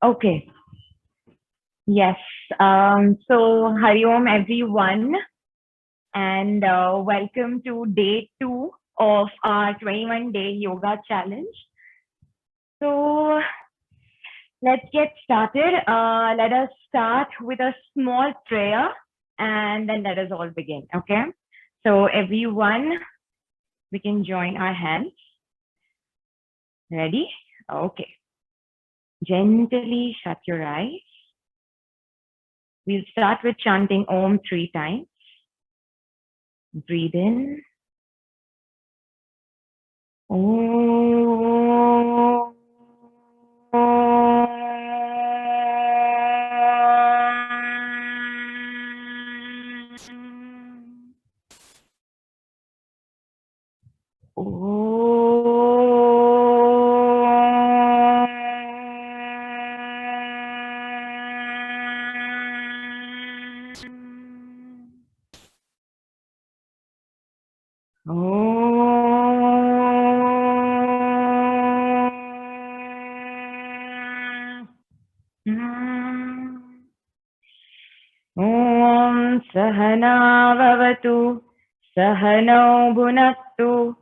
Okay. Yes. So Hari Om everyone, and welcome to day 2 of our 21-day yoga challenge. So let's get started. Let us start with a small prayer, and then let us all begin. Okay. So everyone, we can join our hands. Ready? Okay. Gently shut your eyes. We'll start with chanting Om 3 times. Breathe in. Om. Om Sahana Vavatu Sahano Bhunaktu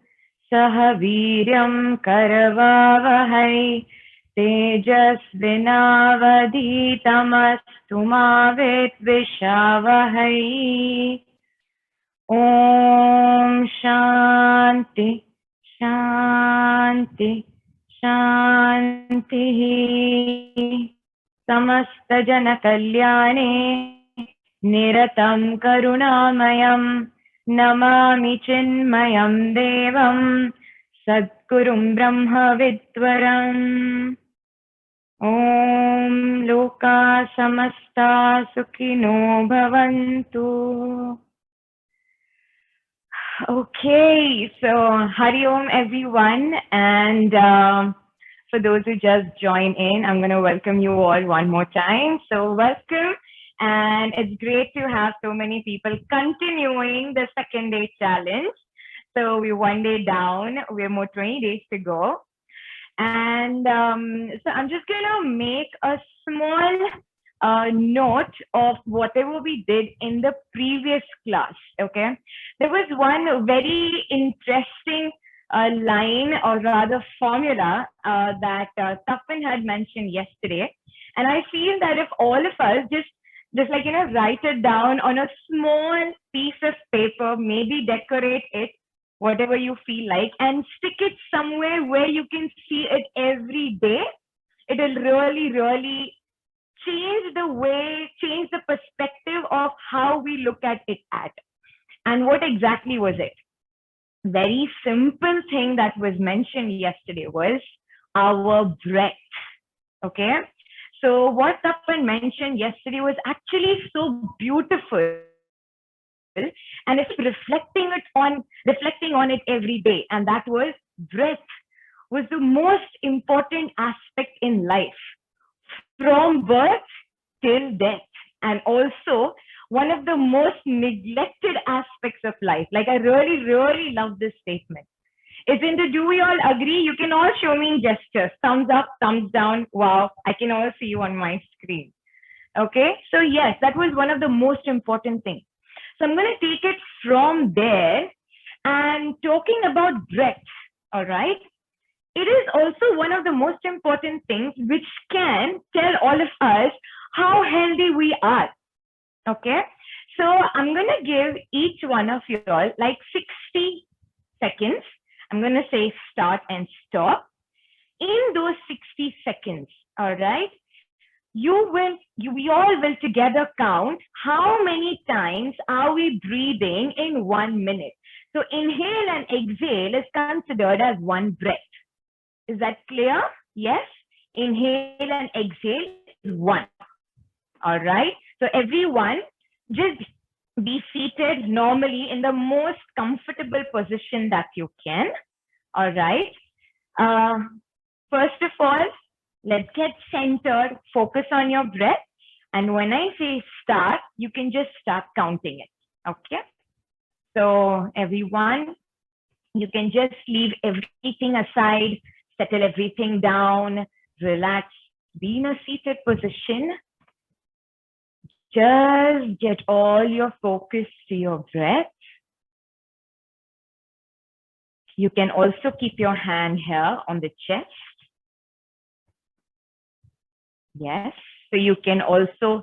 Sah Viryam Karavavahai Tejasvinavadhitamastu ma Vidvishavahai. Om Shanti Shanti Shanti Samasta Jana Kalyane Niratam Karunamayam Namami Chinmayam Devam Sadgurum Brahma Vidwaram. Om Loka Samasta Sukhino Bhavantu. Okay, so Hari Om everyone, and for those who just joined in, I'm going to welcome you all one more time. So welcome, and it's great to have so many people continuing the second day challenge. So we're one day down, we're more 20 days to go. And so I'm just going to make a small note of whatever we did in the previous class. Okay. There was one very interesting line, or rather formula, that Tapan had mentioned yesterday. And I feel that if all of us just like, write it down on a small piece of paper, maybe decorate it, whatever you feel like, and stick it somewhere where you can see it every day, it will really, really change the perspective of how we look at it at. And what exactly was it? Very simple thing that was mentioned yesterday was our breath. Okay. So what Tapan mentioned yesterday was actually so beautiful, and it's reflecting on it every day. And that was breath was the most important aspect in life, from birth till death, and also one of the most neglected aspects of life. Like, I really, really love this statement. Isn't it? Do we all agree? You can all show me in gestures. Thumbs up, thumbs down. Wow, I can all see you on my screen. Okay, so yes, that was one of the most important things. So I'm going to take it from there and talking about breath. All right. It is also one of the most important things which can tell all of us how healthy we are. Okay. So I'm going to give each one of you all like 60 seconds. I'm going to say start and stop. In those 60 seconds, all right, we all will together count how many times are we breathing in 1 minute. So inhale and exhale is considered as one breath. Is that clear? Yes. Inhale and exhale is one. All right. So everyone, just be seated normally in the most comfortable position that you can. All right. First of all, let's get centered, focus on your breath. And when I say start, you can just start counting it. Okay. So everyone, you can just leave everything aside, settle everything down, relax, be in a seated position. Just get all your focus to your breath. You can also keep your hand here on the chest. Yes. So you can also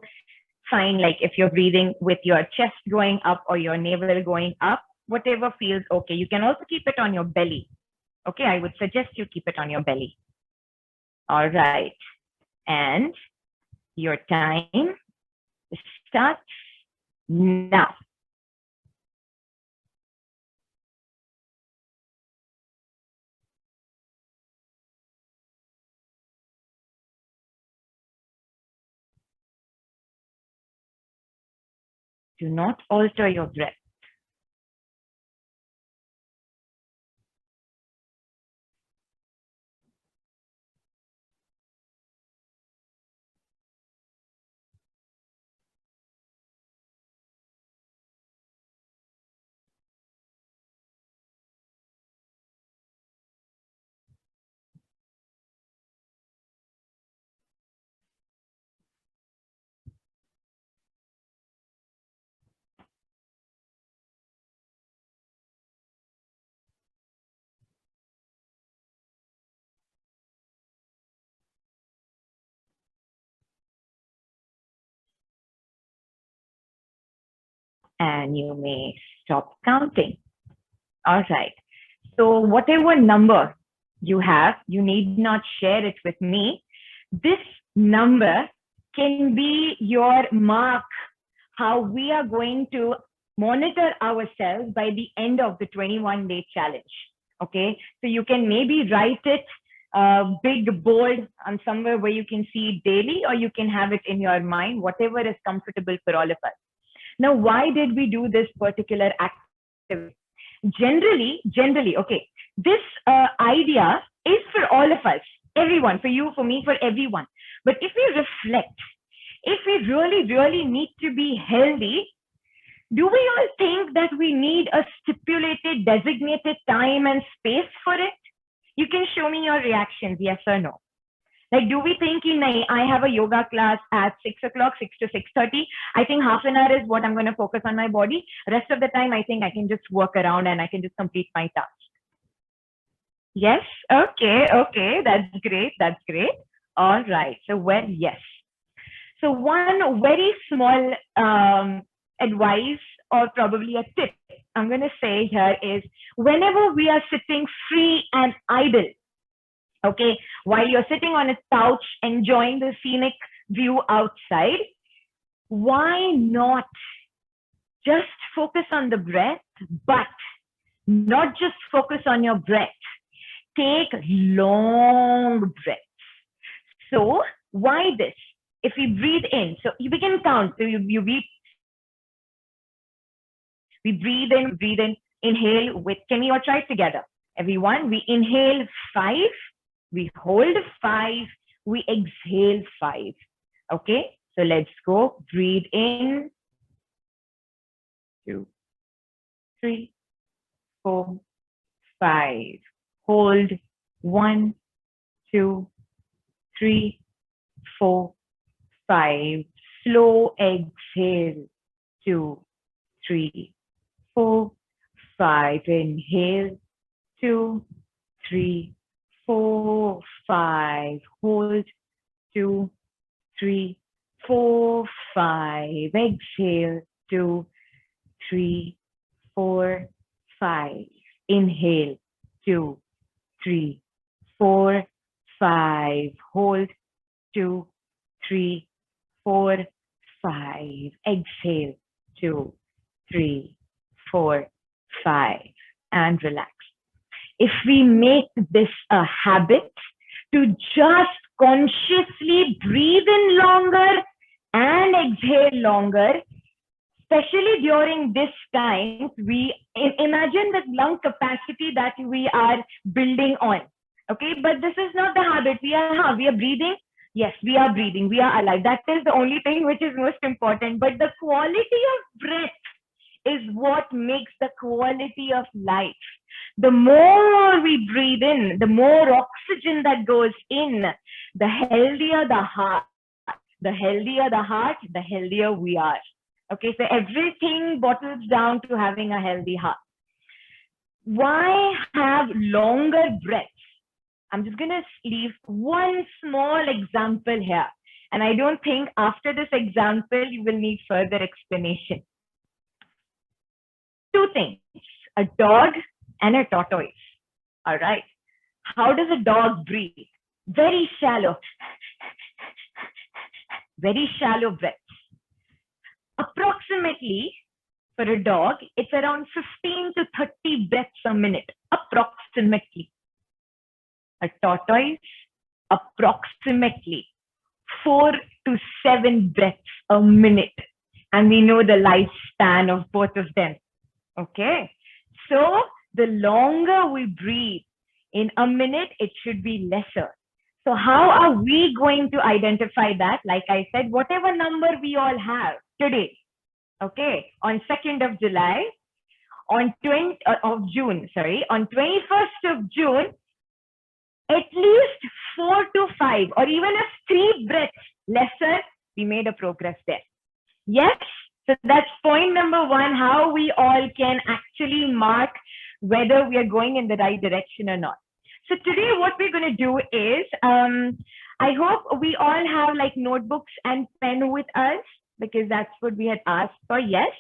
find, like, if you're breathing with your chest going up or your navel going up, whatever feels okay. You can also keep it on your belly. Okay, I would suggest you keep it on your belly. All right. And your time starts now. Do not alter your breath. And you may stop counting. All right. So whatever number you have, you need not share it with me. This number can be your mark, how we are going to monitor ourselves by the end of the 21-day challenge. Okay. So you can maybe write it big, bold, and somewhere where you can see it daily, or you can have it in your mind, whatever is comfortable for all of us. Now, why did we do this particular activity? Generally, okay, this idea is for all of us, everyone, for you, for me, for everyone. But if we reflect, if we really need to be healthy, do we all think that we need a stipulated, designated time and space for it? You can show me your reactions, yes or no. Like, do we think I have a yoga class at 6 o'clock, 6 to 6:30? I think half an hour is what I'm going to focus on my body. Rest of the time, I think I can just work around and I can just complete my task. Yes. Okay. That's great. All right. So, well, yes. So one very small advice, or probably a tip I'm going to say here is, whenever we are sitting free and idle, okay, while you're sitting on a couch enjoying the scenic view outside, why not just focus on the breath, but not just focus on your breath. Take long breaths. So why this? If we breathe in, so we can count. So we breathe in, inhale with, can we all try it together? Everyone, we inhale 5, we hold 5, we exhale 5. Okay, so let's go. Breathe in, 2, 3, 4, 5. Hold 1, 2, 3, 4, 5. Slow exhale, 2, 3, 4, 5. Inhale, 2, 3, 4, 5. Hold, 2, 3, 4, 5. Exhale, 2, 3, 4, 5. Inhale, 2, 3, 4, 5. Hold, 2, 3, 4, 5. Exhale, 2, 3, 4, 5. And relax. If we make this a habit to just consciously breathe in longer and exhale longer, especially during this time, we imagine the lung capacity that we are building on. Okay, but this is not the habit. We are breathing. Yes, we are breathing. We are alive. That is the only thing which is most important. But the quality of breath is what makes the quality of life. The more we breathe in, the more oxygen that goes in, the healthier the heart. The healthier the heart, the healthier we are. Okay, so everything bottles down to having a healthy heart. Why have longer breaths? I'm just going to leave one small example here. And I don't think after this example, you will need further explanation. Two things, a dog and a tortoise. All right. How does a dog breathe? Very shallow. Very shallow breaths. Approximately, for a dog, it's around 15 to 30 breaths a minute. Approximately. A tortoise, approximately 4 to 7 breaths a minute. And we know the lifespan of both of them. Okay. So the longer we breathe, in a minute, it should be lesser. So how are we going to identify that? Like I said, whatever number we all have today, okay, on 2nd of July, on 21st of June, at least 4 to 5, or even if 3 breaths lesser, we made a progress there. Yes, so that's point number 1, how we all can actually mark whether we are going in the right direction or not. So today what we're going to do is, I hope we all have like notebooks and pen with us, because that's what we had asked for, yes,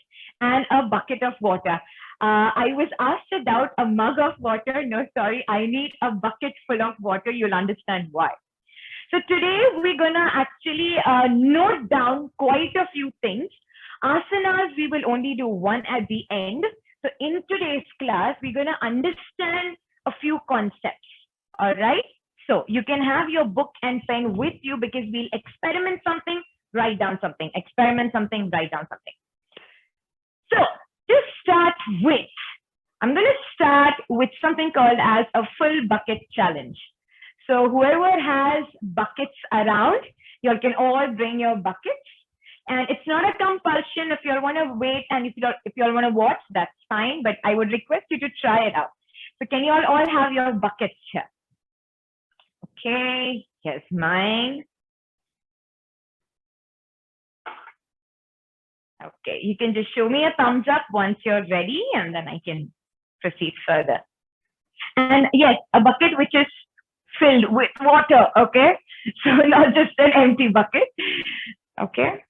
and a bucket of water. I was asked about a mug of water. No, sorry, I need a bucket full of water. You'll understand why. So today we're going to actually note down quite a few things. Asanas, we will only do one at the end. So in today's class, we're going to understand a few concepts. All right. So you can have your book and pen with you, because we'll experiment something, write down something, experiment something, write down something. So to start with, I'm going to start with something called as a full bucket challenge. So whoever has buckets around, you all can all bring your buckets. And it's not a compulsion. If you all want to wait and if you all want to watch, that's fine. But I would request you to try it out. So can you all have your buckets here? Okay, here's mine. Okay, you can just show me a thumbs up once you're ready, and then I can proceed further. And yes, a bucket which is filled with water, okay? So not just an empty bucket, okay?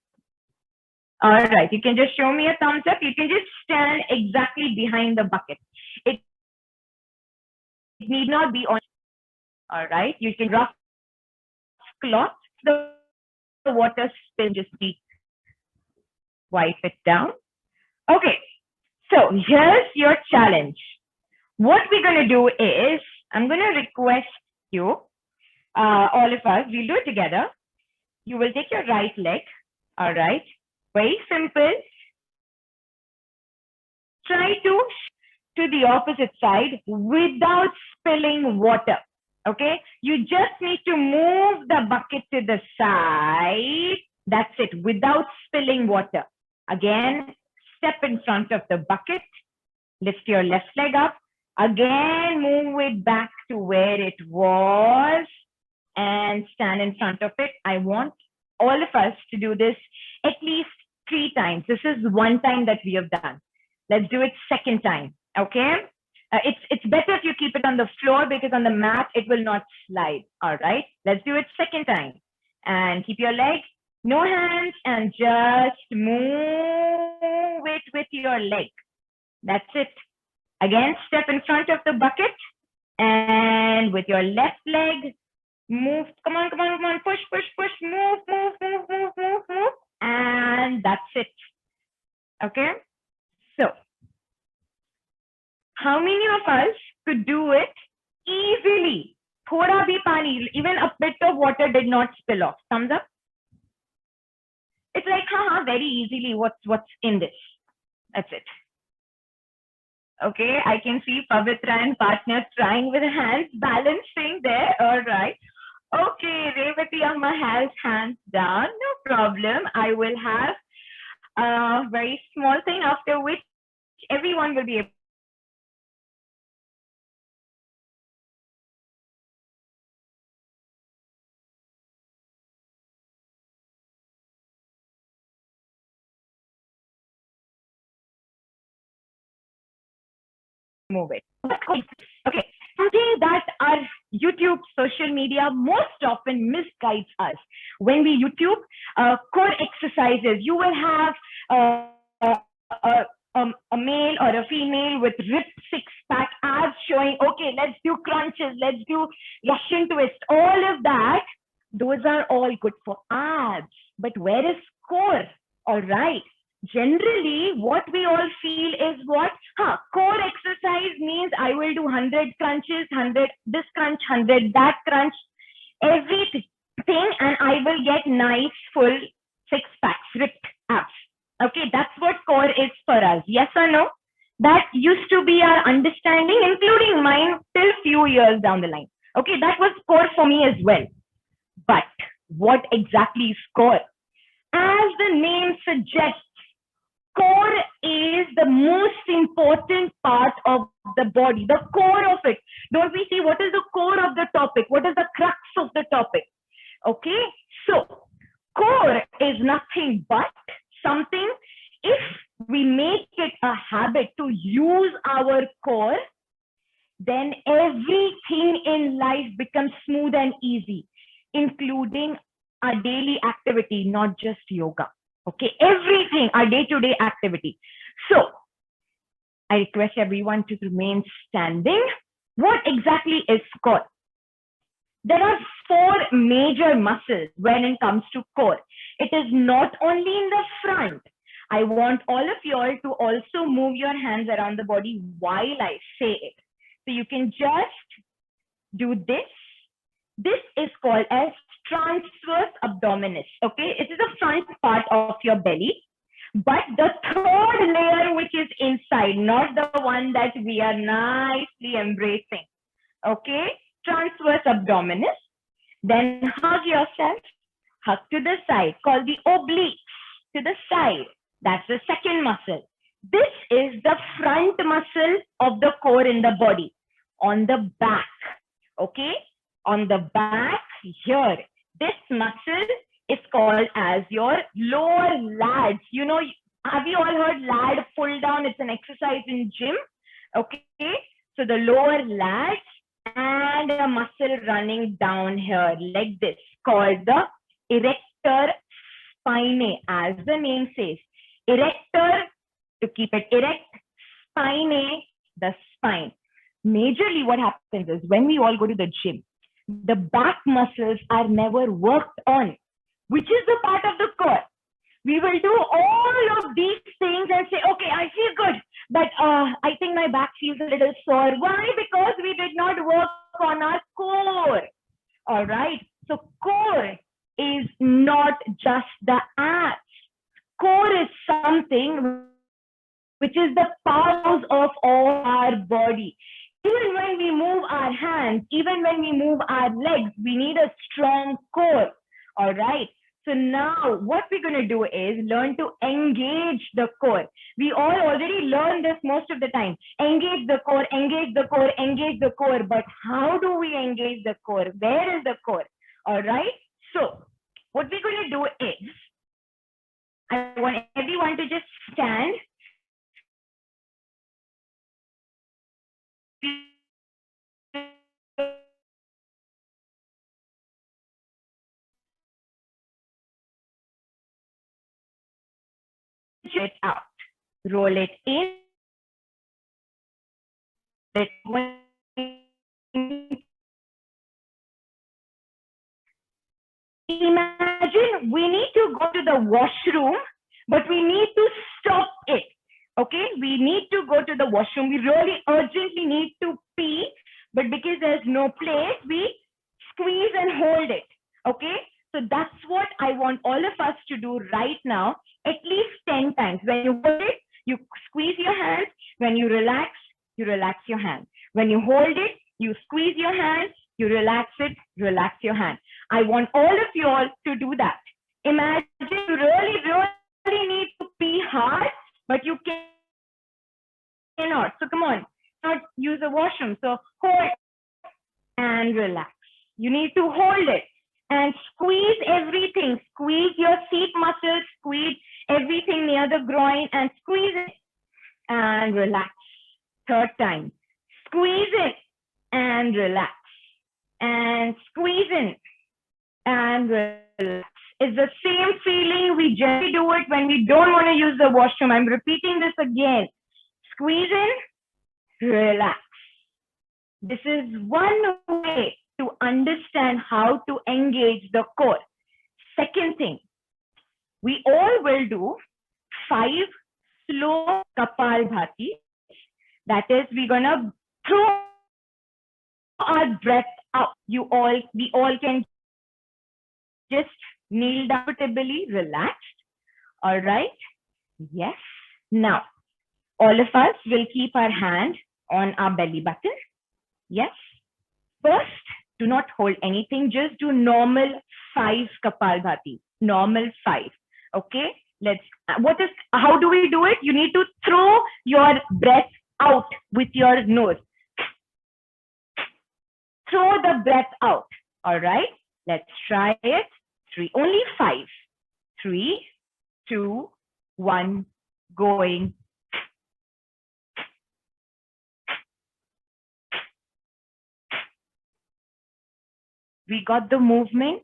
All right, you can just show me a thumbs up. You can just stand exactly behind the bucket. It need not be on. All right, you can rough cloth, the water spill, just wipe it down. Okay, so here's your challenge. What we're going to do is, I'm going to request you, all of us, we'll do it together. You will take your right leg, all right? Very simple. Try to the opposite side without spilling water. Okay, you just need to move the bucket to the side. That's it, without spilling water. Again, step in front of the bucket, lift your left leg up, again, move it back to where it was and stand in front of it. I want all of us to do this at least 3 times. This is one time that we have done. Let's do it second time, okay? It's better if you keep it on the floor, because on the mat, it will not slide. All right, let's do it second time. And keep your leg, no hands, and just move it with your leg. That's it. Again, step in front of the bucket, and with your left leg, move. Come on, come on, come on. Push, push, push. Move, move, move, move, move, move. And that's it. Okay? So, how many of us could do it easily? Thoda bhi pani, even a bit of water did not spill off. Thumbs up. It's like, very easily, what's in this? That's it. Okay, I can see Pavitra and partner trying with hands, balancing there. All right. Okay, Revati Amma has hands down. No problem. I will have a very small thing, after which everyone will be able move it. Okay, something that our YouTube social media most often misguides us. When we YouTube core exercises, you will have a male or a female with ripped six-pack abs showing, okay, let's do crunches, let's do Russian twist, all of that. Those are all good for abs. But where is core? All right. Generally, what we all feel is what? Core exercise means I will do 100 crunches, 100 this crunch, 100 that crunch, everything, and I will get nice full six packs, ripped abs. Okay, that's what core is for us. Yes or no? That used to be our understanding, including mine, till few years down the line. Okay, that was core for me as well. But what exactly is core? As the name suggests, core is the most important part of the body, the core of it. Don't we see what is the core of the topic? What is the crux of the topic? Okay, so core is nothing but something, if we make it a habit to use our core, then everything in life becomes smooth and easy, including our daily activity, not just yoga. Okay, everything, our day-to-day activity. So I request everyone to remain standing. What exactly is core? There are four major muscles when it comes to core. It is not only in the front. I want all of you all to also move your hands around the body while I say it. So you can just do this. This is called as transverse abdominis. Okay, it is the front part of your belly, but the third layer which is inside, not the one that we are nicely embracing. Okay, transverse abdominis. Then hug yourself, hug to the side, called the obliques, to the side. That's the second muscle. This is the front muscle of the core in the body, on the back. Okay, on the back here, this muscle is called as your lower lats. You know, have you all heard lat pull down? It's an exercise in gym. Okay, so the lower lats and a muscle running down here like this, called the erector spinae, as the name says. Erector, to keep it erect, spinae, the spine. Majorly what happens is when we all go to the gym, the back muscles are never worked on, which is the part of the core. We will do all of these things and say, okay, I feel good, but I think my back feels a little sore. Why? Because we did not work on our core. All right. So core is not just the abs. Core is something which is the powers of all our body. Even when we move our hands, even when we move our legs, we need a strong core. All right. So now what we're going to do is learn to engage the core. We all already learn this most of the time. Engage the core, engage the core, engage the core. But how do we engage the core? Where is the core? All right. So what we're going to do is, I want everyone to just stand. It out, roll it in. Imagine we need to go to the washroom, but we need to stop it. Okay, we need to go to the washroom. We really urgently need to pee, but because there's no place, we squeeze and hold it. Okay, so that's what I want all of us to do right now, at least 10 times. When you hold it, you squeeze your hands. When you relax your hand. When you hold it, you squeeze your hands, you relax it, relax your hand. I want all of you all to do that. Imagine you really need to pee hard, but you cannot. So come on, not use a washroom. So hold and relax. You need to hold it and squeeze everything. Squeeze your seat muscles, squeeze everything near the groin and squeeze it and relax. Third time. It's the same feeling we generally do it when we don't want to use the washroom. I'm repeating this again. Squeeze in, relax. This is one way to understand how to engage the core. Second thing, we all will do 5 slow Kapalbhati. That is, we're gonna throw our breath out. We all can just kneel down comfortably, relaxed. All right. Yes. Now, all of us will keep our hand on our belly button. Yes. First, do not hold anything. Just do normal 5 Kapalbhati. Normal 5. Okay. How do we do it? You need to throw your breath out with your nose. Throw the breath out. All right. Let's try it. 3, only 5. 3, 2, 1, going. We got the movement.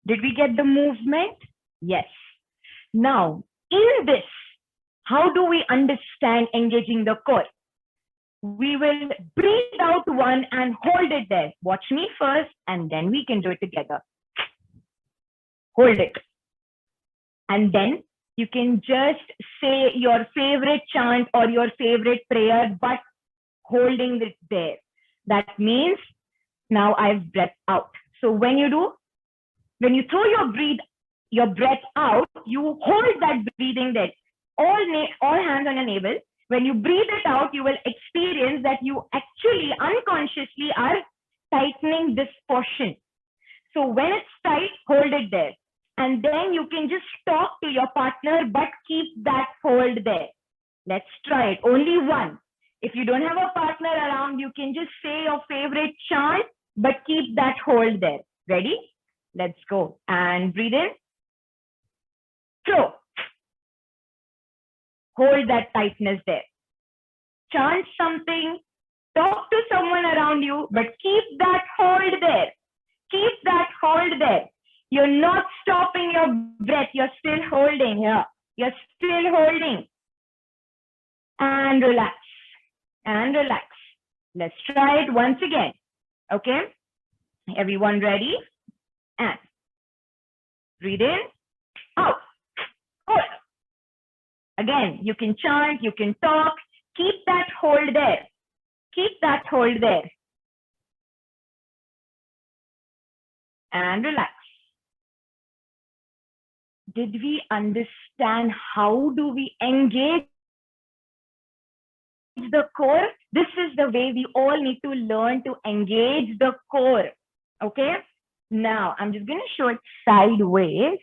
Did we get the movement? Yes. Now, in this, how do we understand engaging the core? We will breathe out 1 and hold it there. Watch me first, and then we can do it together. Hold it. And then you can just say your favorite chant or your favorite prayer, but holding it there. That means now I've breathed out. So when you throw your breath out, you hold that breathing there. All hands on your navel. When you breathe it out, you will experience that you actually unconsciously are tightening this portion. So when it's tight, hold it there. And then you can just talk to your partner, but keep that hold there. Let's try it. Only 1. If you don't have a partner around, you can just say your favorite chant, but keep that hold there. Ready? Let's go. And breathe in. Throw. Hold that tightness there. Chant something. Talk to someone around you, but keep that hold there. Keep that hold there. You're not stopping your breath. You're still holding here. You're still holding. And relax. And relax. Let's try it once again. Okay? Everyone ready? And breathe in, out, hold. Again, you can chant, you can talk. Keep that hold there. Keep that hold there. And relax. Did we understand how do we engage the core? This is the way we all need to learn to engage the core. Okay? Now, I'm just going to show it sideways.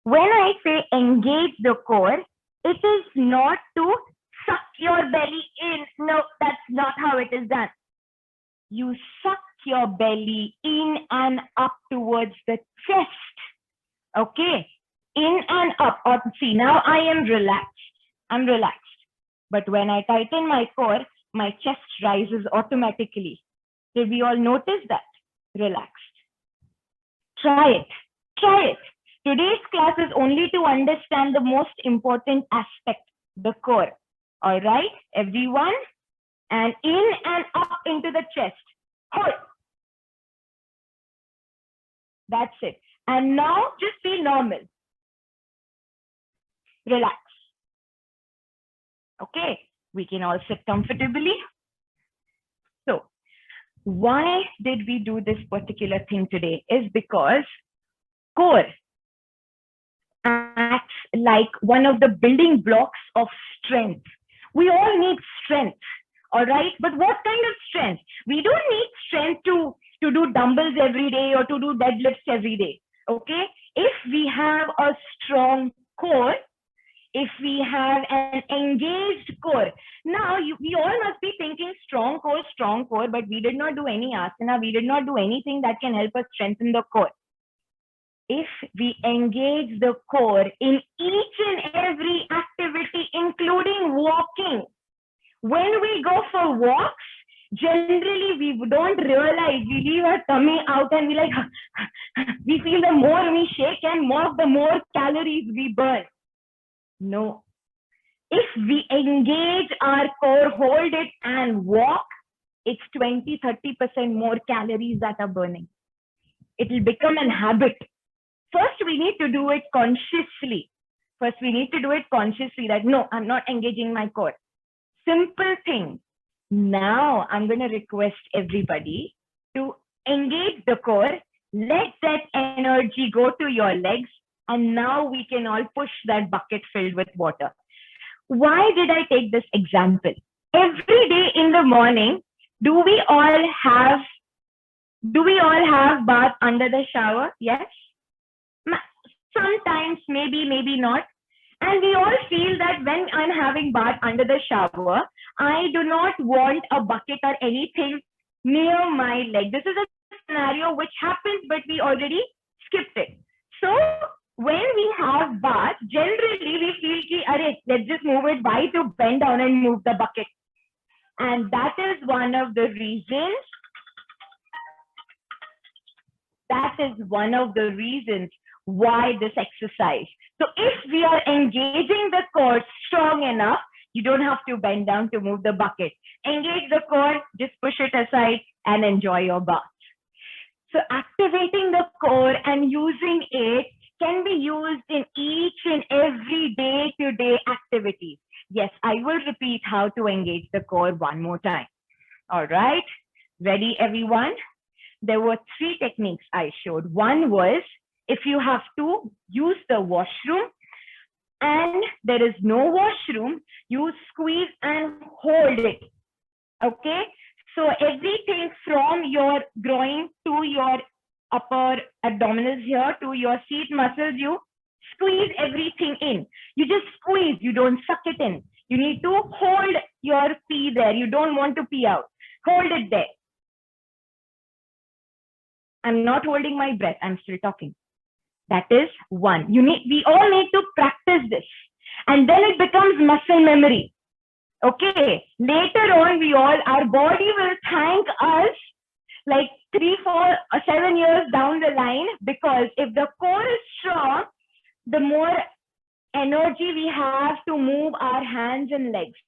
When I say engage the core, it is not to suck your belly in. No, that's not how it is done. You suck your belly in and up towards the chest. Okay? In and up. Or see, now I am relaxed. I'm relaxed. But when I tighten my core, my chest rises automatically. Did we all notice that? Relaxed. Try it. Try it. Today's class is only to understand the most important aspect, the core. All right, everyone? And in and up into the chest. Hold. That's it. And now just be normal. Relax. Okay, we can all sit comfortably. So, why did we do this particular thing today? Is because core acts like one of the building blocks of strength. We all need strength, all right? But what kind of strength? We don't need strength to do dumbbells every day or to do deadlifts every day, okay? If we have a strong core, if we have an engaged core. Now, we all must be thinking strong core, but we did not do any asana. We did not do anything that can help us strengthen the core. If we engage the core in each and every activity, including walking, when we go for walks, generally we don't realize, we leave our tummy out and we feel the more we shake and and walk, the more calories we burn. No. If we engage our core, hold it and walk, it's 20-30% more calories that are burning. It will become an habit. First, we need to do it consciously. That no, I'm not engaging my core. Simple thing. Now, I'm going to request everybody to engage the core. Let that energy go to your legs. And now we can all push that bucket filled with water. Why did I take this example? Every day in the morning, do we all have bath under the shower? Yes. Sometimes, maybe not. And we all feel that when I'm having bath under the shower, I do not want a bucket or anything near my leg. This is a scenario which happens, but we already skipped it. So when we have bath, generally we feel ki, let's just move it. Why to bend down and move the bucket? And that is one of the reasons. Why this exercise. So if we are engaging the core strong enough, you don't have to bend down to move the bucket. Engage the core, just push it aside and enjoy your bath. So activating the core and using it can be used in each and every day-to-day activities. Yes, I will repeat how to engage the core one more time. All right, ready everyone? There were 3 techniques I showed. One was, if you have to use the washroom and there is no washroom, you squeeze and hold it. Okay, so everything from your groin to your upper abdominals here to your seat muscles, you squeeze everything in. You just squeeze, you don't suck it in. You need to hold your pee there. You don't want to pee out. Hold it there. I'm not holding my breath. I'm still talking. That is one. We all need to practice this. And then it becomes muscle memory. Okay. Later on, our body will thank us like 3, 4, or 7 years down the line, because if the core is strong, the more energy we have to move our hands and legs.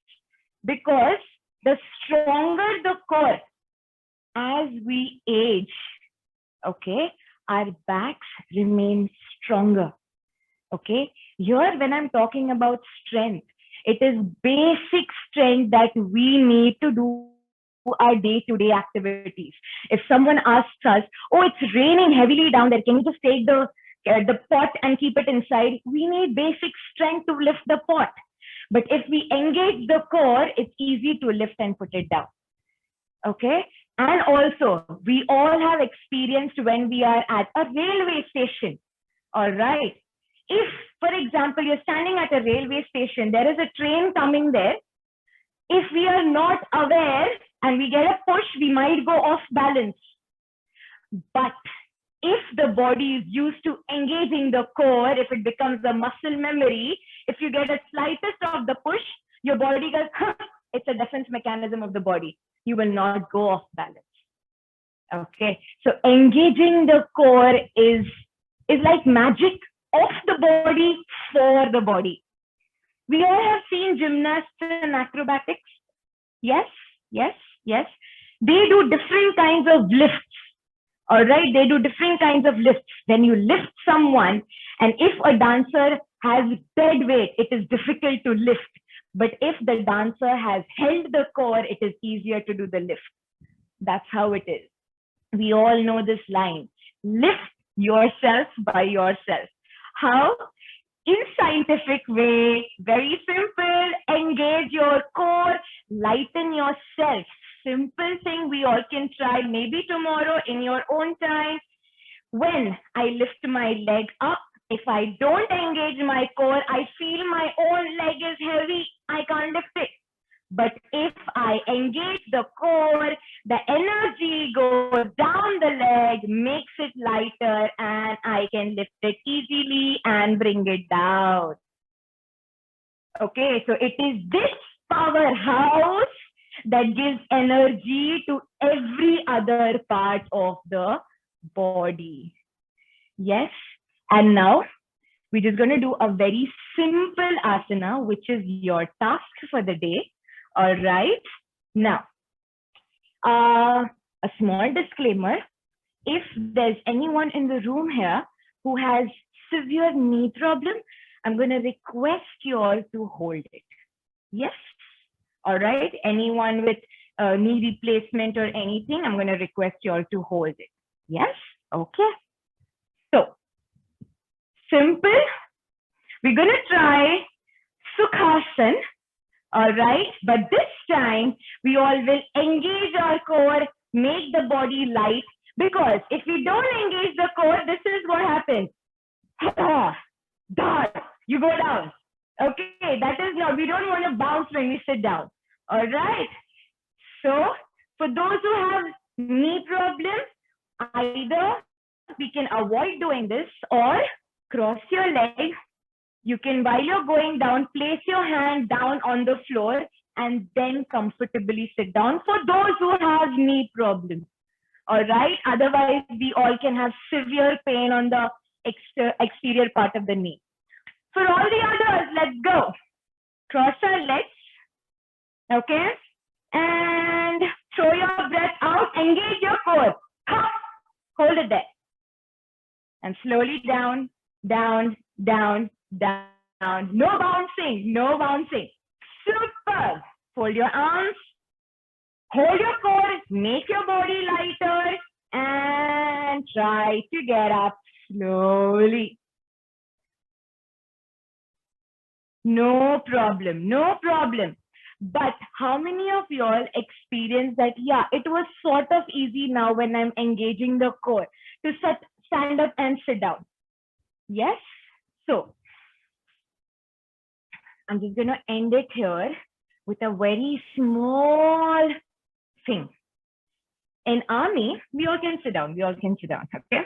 Because the stronger the core, as we age, okay, our backs remain stronger. Okay, here when I'm talking about strength, it is basic strength that we need to do our day-to-day activities. If someone asks us, oh, it's raining heavily down there, can you just take the pot and keep it inside? We need basic strength to lift the pot. But if we engage the core, it's easy to lift and put it down. Okay. And also, we all have experienced when we are at a railway station. All right. If, for example, you're standing at a railway station, there is a train coming there. If we are not aware and we get a push, we might go off balance. But if the body is used to engaging the core, if it becomes a muscle memory, if you get a slightest of the push, your body goes, huh, it's a defense mechanism of the body. You will not go off balance. Okay, so engaging the core is like magic of the body for the body. We all have seen gymnasts and acrobatics. Yes, yes, yes. They do different kinds of lifts. All right, they do different kinds of lifts. When you lift someone, and if a dancer has dead weight, it is difficult to lift. But if the dancer has held the core, it is easier to do the lift. That's how it is. We all know this line. Lift yourself by yourself. How? In scientific way, very simple. Engage your core, lighten yourself. Simple thing we all can try, maybe tomorrow in your own time. When I lift my leg up, if I don't engage my core, I feel my own leg is heavy. I can't lift it. But if I engage the core, the energy goes down the leg, makes it lighter, and I can lift it easily and bring it down. Okay, so it is this powerhouse that gives energy to every other part of the body. Yes, And now we're just going to do a very simple asana, which is your task for the day. All right. Now, a small disclaimer. If there's anyone in the room here who has severe knee problem, I'm going to request you all to hold it. Yes. All right. Anyone with knee replacement or anything, I'm going to request you all to hold it. Yes. Okay. So, simple. We're going to try Sukhasana. All right. But this time, we all will engage our core, make the body light. Because if we don't engage the core, this is what happens. You go down. Okay, that is not, we don't want to bounce when we sit down. All right. So for those who have knee problems, either we can avoid doing this or cross your legs. You can, while you're going down, place your hand down on the floor and then comfortably sit down for those who have knee problems. All right. Otherwise, we all can have severe pain on the exterior part of the knee. For all the others, let's go. Cross our legs. Okay. And throw your breath out. Engage your core. Hold it there. And slowly down, down, down, down. No bouncing. No bouncing. Super. Fold your arms. Hold your core. Make your body lighter. And try to get up slowly. No problem. No problem. But how many of y'all experience that, yeah, it was sort of easy now when I'm engaging the core to stand up and sit down? Yes? So, I'm just going to end it here with a very small thing. In army, we all can sit down. We all can sit down, okay?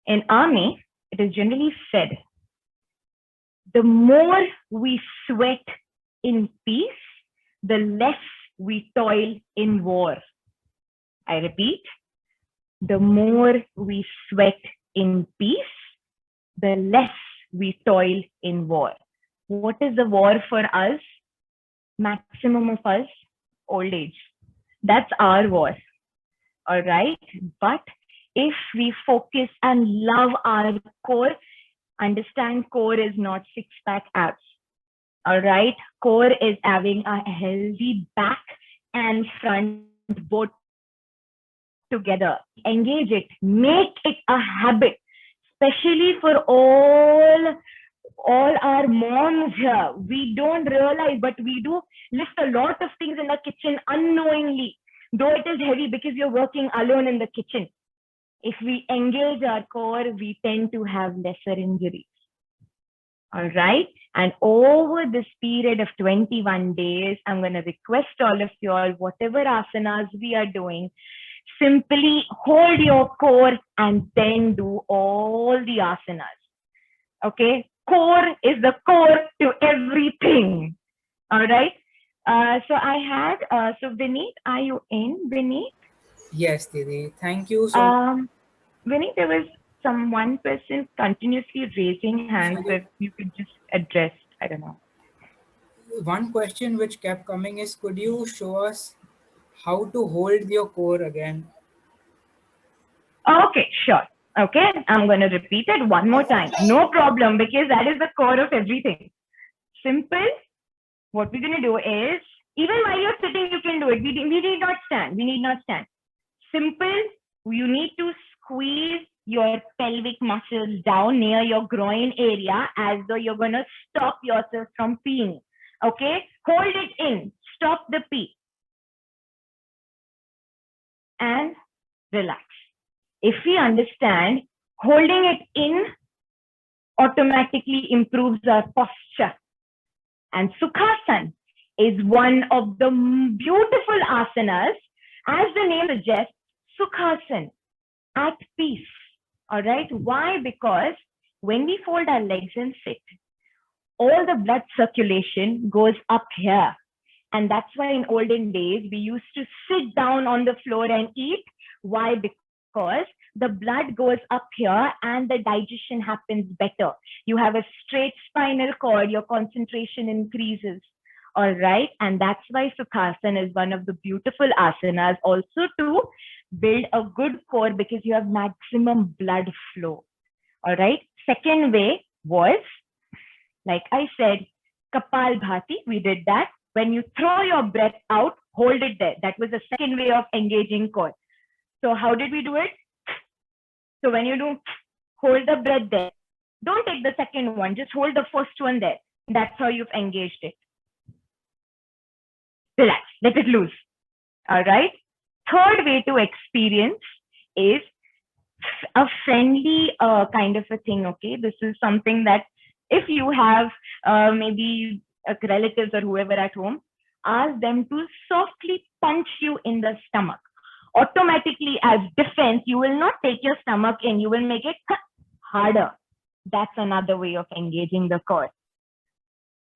In army, it is generally said, the more we sweat in peace, the less we toil in war. I repeat, the more we sweat in peace, the less we toil in war. What is the war for us? Maximum of us, old age. That's our war. All right. But if we focus and love our core, understand core is not six-pack abs. All right. Core is having a healthy back and front both together. Engage it. Make it a habit, especially for all our moms here. We don't realize, but we do lift a lot of things in the kitchen unknowingly, though it is heavy because you're working alone in the kitchen. If we engage our core, we tend to have lesser injuries. All right. And over this period of 21 days, I'm going to request all of you all, whatever asanas we are doing, simply hold your core and then do all the asanas. Okay. Core is the core to everything. All right. So I had, so Vineet, are you in, Vineet? Yes, Didi. Thank you so much. Vineet, there was one person continuously raising hands. So if you could just address, I don't know. One question which kept coming is, could you show us how to hold your core again? Okay, sure. Okay, I'm going to repeat it one more time. No problem, because that is the core of everything. Simple. What we're going to do is, even while you're sitting, you can do it. We need not stand. We need not stand. Simple. You need to squeeze your pelvic muscles down near your groin area as though you're going to stop yourself from peeing. Okay? Hold it in. Stop the pee. And relax. If we understand, holding it in automatically improves our posture. And Sukhasana is one of the beautiful asanas. As the name suggests, Sukhasana, at peace. All right. Why? Because when we fold our legs and sit, all the blood circulation goes up here. And that's why in olden days, we used to sit down on the floor and eat. Why? Because the blood goes up here and the digestion happens better. You have a straight spinal cord, your concentration increases. All right. And that's why Sukhasana is one of the beautiful asanas also to build a good core because you have maximum blood flow. All right. Second way was, like I said, Kapalbhati. We did that. When you throw your breath out, hold it there. That was the second way of engaging core. So how did we do it? So when you do, hold the breath there. Don't take the second one. Just hold the first one there. That's how you've engaged it. Relax. Let it loose. All right. Third way to experience is a friendly kind of a thing. Okay. This is something that if you have maybe relatives or whoever at home, ask them to softly punch you in the stomach. Automatically, as defense, you will not take your stomach in, you will make it harder. That's another way of engaging the core.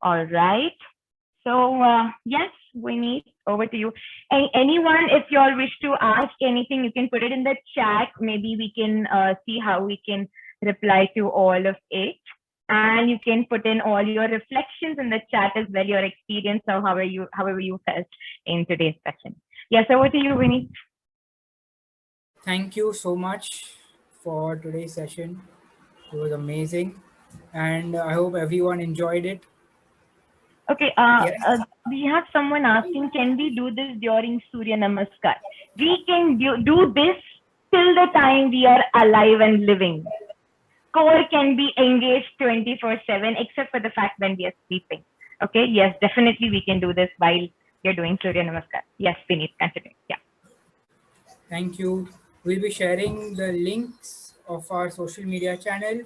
All right. So, yes, Winnie, over to you. Anyone, if you all wish to ask anything, you can put it in the chat. Maybe we can see how we can reply to all of it. And you can put in all your reflections in the chat as well, your experience or however you felt in today's session. Yes, over to you, Winnie. Thank you so much for today's session. It was amazing, and I hope everyone enjoyed it. Okay, Yes. we have someone asking, can we do this during Surya Namaskar? We can do this till the time we are alive and living. Core can be engaged 24/7, except for the fact when we are sleeping. Okay, yes, definitely we can do this while you're doing Surya Namaskar. Yes, Vineet, continue. Yeah. Thank you. We'll be sharing the links of our social media channel,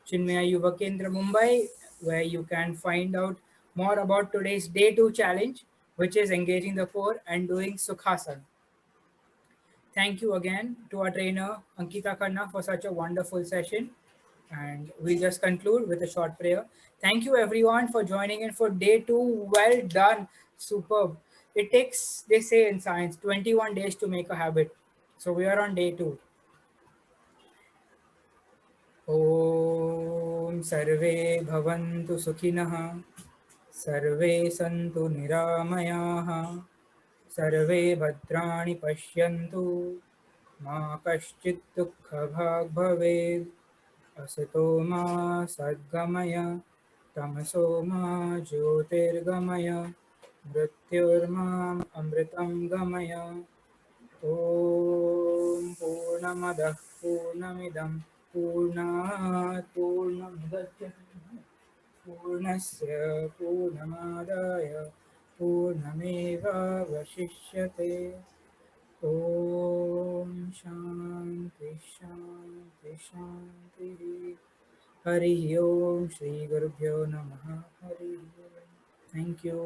Chinmaya Yuva Kendra Mumbai, where you can find out more about today's day 2 challenge, which is engaging the core and doing Sukhasana. Thank you again to our trainer, Ankita Khanna, for such a wonderful session. And we'll just conclude with a short prayer. Thank you, everyone, for joining in for day 2. Well done. Superb. It takes, they say in science, 21 days to make a habit. So we are on day 2. Om Sarve Bhavantu Sukhinah. Sarve Santu Niramayaha. Sarve Bhadrani Pashyantu. Ma Kaschit Dukha Bhavev. असतो मा सद्गमय तमसो मा ज्योतिर्गमय मृत्युर्माम् अमृतं गमय ॐ पूर्णमदः पूर्णमिदं पूर्णात् पूर्णमुदच्यते पूर्णस्य पूर्णमादाय पूर्णमेवावशिष्यते ॐ शान्ति शान्ति शान्तिः हरि ओम श्री गुरुभ्यो नमः हरि ओम थैंक यू